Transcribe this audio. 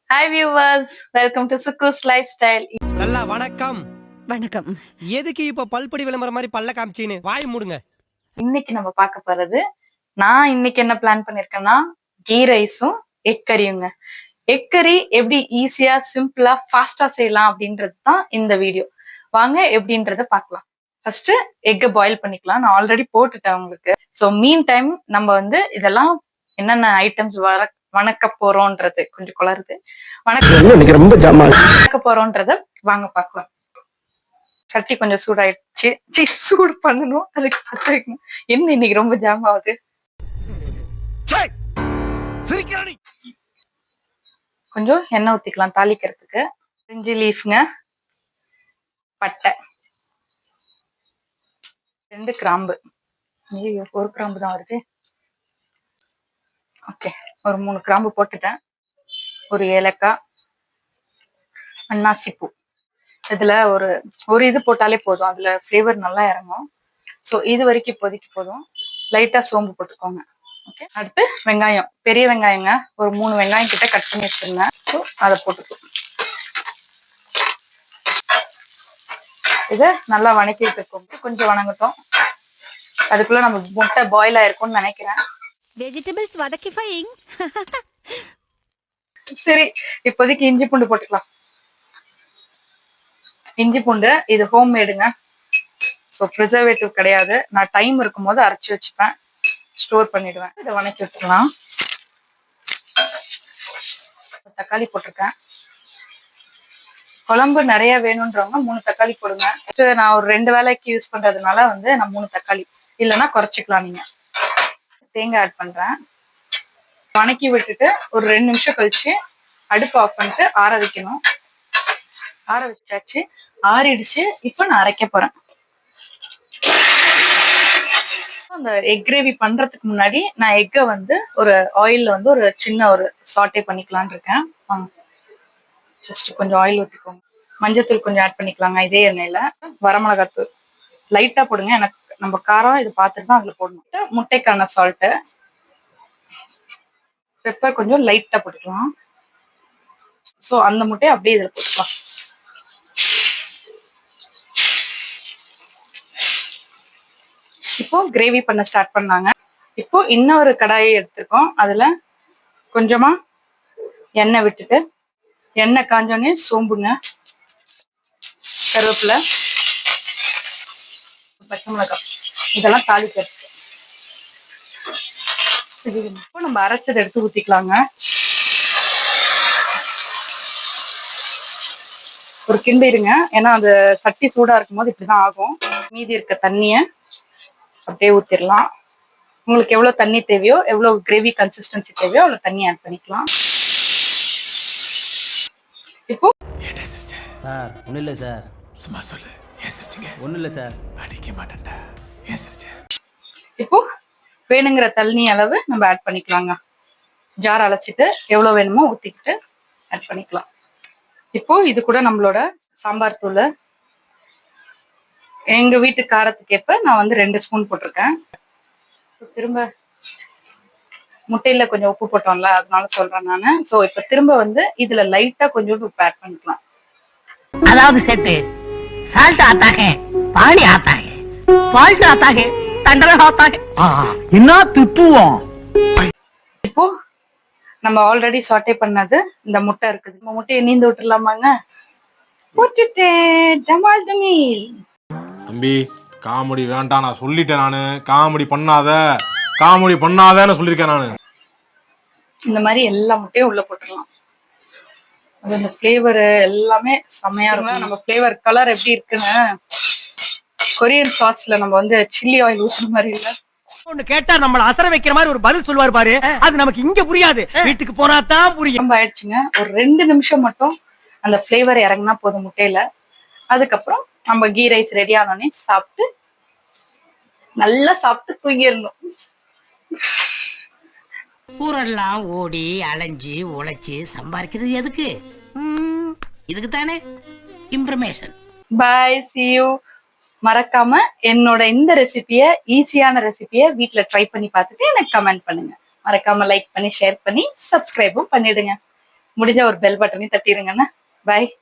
Hi viewers, welcome to Suku's Lifestyle. நல்லா வணக்கம். வணக்கம். எதுக்கு இப்ப பல்படி விளம்பரம் மாதிரி பல்ல காமிச்சீன்னு வாய் மூடுங்க. இன்னைக்கு நம்ம பார்க்க போறது, நான் இன்னைக்கு என்ன பிளான் பண்ணிருக்கேன்னா கீ ரைஸும் எக் கறியுங்க. எக் கறி எப்படி ஈஸியா சிம்பிளா ஃபாஸ்டா செய்யலாம் அப்படின்றது தான் இந்த வீடியோ. வாங்க எப்படின்றத பார்க்கலாம். ஃபர்ஸ்ட் எக்க பாயில் பண்ணிக்கலாம். நான் ஆல்ரெடி போட்டுட்டேன் உங்களுக்கு. ஸோ மீன் டைம் நம்ம வந்து இதெல்லாம் என்னென்ன ஐட்டம்ஸ் வணக்க போறோம்ன்றது கொஞ்சம் குளருது. வணக்க போறோம்ன்றத வாங்க பார்க்கலாம். சட்டி கொஞ்சம் சூடாயிடுச்சு. சூடு பண்ணணும், அதுக்கு பத்த வைக்கணும். என்ன இன்னைக்கு ரொம்ப ஜாம் ஆகுது. கொஞ்சம் எண்ணெய் ஊத்திக்கலாம் தாளிக்கிறதுக்கு. பிரிஞ்சி லீஃப்ங்க, பட்டை, 2 கிராம்பு. ஐயோ, 1 கிராம்பு தான் வருது. ஓகே, ஒரு 3 கிராம்பு போட்டுட்டேன். ஒரு ஏலக்காய், அன்னாசி பூ. இதுல ஒரு இது போட்டாலே போதும், அதுல ஃபிளேவர் நல்லா இறங்கும். ஸோ இது வரைக்கும் இப்போதைக்கு போதும். லைட்டா சோம்பு போட்டுக்கோங்க. ஓகே, அடுத்து வெங்காயம், பெரிய வெங்காயங்க, ஒரு 3 வெங்காயம் கிட்ட கட் பண்ணி வச்சிருந்தேன். ஸோ அதை போட்டுக்கோ. இதை நல்லா வணக்கிட்டு இருக்கோம். கொஞ்சம் வணங்கட்டும். அதுக்குள்ள நம்ம முட்டை பாயில் ஆயிருக்கும்னு நினைக்கிறேன். வெஜிடபிள்ஸ் வதக்கிஃபைங். சரி, இப்போதைக்கு இஞ்சி பூண்டு போட்டுக்கலாம். இஞ்சி பூண்டு இது ஹோம் மேடுங்க. ஸோ ப்ரிசர்வேட்டிவ் கிடையாது. நான் டைம் இருக்கும் போது அரைச்சி வச்சுப்பேன், ஸ்டோர் பண்ணிடுவேன். இதை வணக்கி விட்டுக்கலாம். தக்காளி போட்டிருக்கேன். குழம்பு நிறைய வேணும்ன்றவங்க 3 தக்காளி போடுங்க. நான் ஒரு 2 வேளைக்கு யூஸ் பண்றதுனால வந்து நான் 3 தக்காளி, இல்லைன்னா குறைச்சிக்கலாம் நீங்க. தேங்காய் ஆட் பண்றேன். வணக்கி விட்டுட்டு ஒரு 2 நிமிஷம் கழிச்சு அடுப்பு ஆஃப் பண்ணிட்டு ஆற வைக்கணும். ஆற வச்சாச்சு, ஆறிடுச்சு. இப்போ நான் அரைக்க போறேன். அந்த எக் கிரேவி பண்றதுக்கு முன்னாடி நான் எக்கை வந்து ஒரு ஆயில்ல வந்து ஒரு சின்ன ஒரு சாட்டே பண்ணிக்கலான் இருக்கேன். ஜஸ்ட் கொஞ்சம் ஆயில் ஊற்றிக்கோங்க. மஞ்சத்தூள் கொஞ்சம் ஆட் பண்ணிக்கலாங்க இதே எண்ணெயில. வரமிளகாத்தூள் லைட்டா போடுங்க, எனக்கு நம்ம காரம் இது பார்த்துட்டு தான் அதுல போடணும். முட்டைக்கான சால்ட்டு, பெப்பர் கொஞ்சம் லைட்டா போட்டுக்கலாம். ஸோ அந்த முட்டையை அப்படியே இதில் போட்டுக்கலாம். இப்போ கிரேவி பண்ண ஸ்டார்ட் பண்ணாங்க. இப்போ இன்னொரு கடாயை எடுத்திருக்கோம். அதுல கொஞ்சமா எண்ணெய் விட்டுட்டு, எண்ணெய் காஞ்சோடனே சோம்புங்க, கருவேப்பிலை, பச்சை மிளகாய் இதெல்லாம் தாளிக்கிறதுக்கு. இப்போ நம்ம அரைச்சதை எடுத்து ஊத்திக்கலாங்க. ஒரு கிண்டு இருங்க, ஏன்னா அந்த சட்டி சூடா இருக்கும் போது இப்படிதான் ஆகும். மீதி இருக்க தண்ணிய அப்படியே ஊத்திடலாம். உங்களுக்கு எவ்வளவு தண்ணி தேவையோ, எவ்வளவு கிரேவி கன்சிஸ்டன்சி தேவையோ அவ்வளவு தண்ணி ஆட் பண்ணிக்கலாம். இப்போ சார் ஒன்றும் இல்லை சார். சும்மா சொல்லு. ஏன் சிரிச்சீங்க? ஒன்றும் இல்லை சார். அடிக்க மாட்டேன்டா. ஏன் சிரிச்ச? இப்போ வேணுங்கிற தண்ணி அளவு நம்ம ஆட் பண்ணிக்கலாங்க. ஜார் அலசிட்டு எவ்வளவு வேணுமோ ஊத்திக்கிட்டு ஆட் பண்ணிக்கலாம். இப்போ இது கூட நம்மளோட சாம்பார் தூள், எங்க வீட்டு காரத்துக்கு ஏற்ப நான் வந்து 2 ஸ்பூன் போட்டிருக்கேன். திரும்ப முட்டையில கொஞ்சம் உப்பு போட்டோம்ல, அதனால சொல்றேன் நானு. சோ இப்ப திரும்ப வந்து இதுல லைட்டா கொஞ்சம் உப்பு ஆட் பண்ணிக்கலாம். அதாவது செட்டு சால்ட் आता है, पानी आता है, फाल्ट आता है, तंडर आता है. என்ன திட்டுவோம். இப்போ நம்ம ஆல்ரெடி சாட்டே பண்ணது இந்த முட்டை இருக்குது. இந்த முட்டையை நீந்து விட்டுலாமாங்க. போட்டுட்டேன். ஜமால் ஜமீல். தம்பி காமெடி வேண்டாம், நான் சொல்லிட்டேன். நானு காமெடி பண்ணாதேன்னு சொல்லியிருக்கேன் நானு. இந்த மாதிரி எல்லா முட்டையும் உள்ள போட்டுடலாம். அது அந்த ஃபிளேவர் எல்லாமே செமையா இருக்கும். நம்ம ஃபிளேவர் கலர் எப்படி இருக்குன்னு கொரியன் சாஸ்ல நம்ம வந்து சில்லி ஆயில் ஊத்துற மாதிரி இல்ல. ஒன்னு கேட்டா நம்மள அசர வைக்கிற மாதிரி ஒரு பதில் சொல்வார் பாரு, அது நமக்கு இங்க புரியாது, வீட்டுக்கு போனா தான் புரியும். ரொம்ப ஆயிடுச்சுங்க. ஒரு 2 நிமிஷம் மட்டும் அந்த ஃபிளேவர் இறங்கினா போதும் முட்டையில. அதுக்கப்புறம் நம்ம கீ ரைஸ் ரெடி ஆனோடனே சாப்பிட்டு நல்லா சாப்பிட்டு தூங்கிடணும். ஊரெல்லாம் ஓடி அலைஞ்சி உழைச்சி சம்பாதிக்கிறது எதுக்கு? இதுக்கு தானே. இன்ஃபர்மேஷன். Bye, see you. மறக்காம என்னோட இந்த ரெசிபிய, ஈஸியான ரெசிபிய வீட்ல ட்ரை பண்ணி பார்த்துட்டு எனக்கு கமெண்ட் பண்ணுங்க. மறக்காம லைக் பண்ணி, ஷேர் பண்ணி, சப்ஸ்கிரைபும் பண்ணிடுங்க. முடிஞ்ச ஒரு பெல் பட்டனையும் தட்டிடுங்கண்ணா. பை.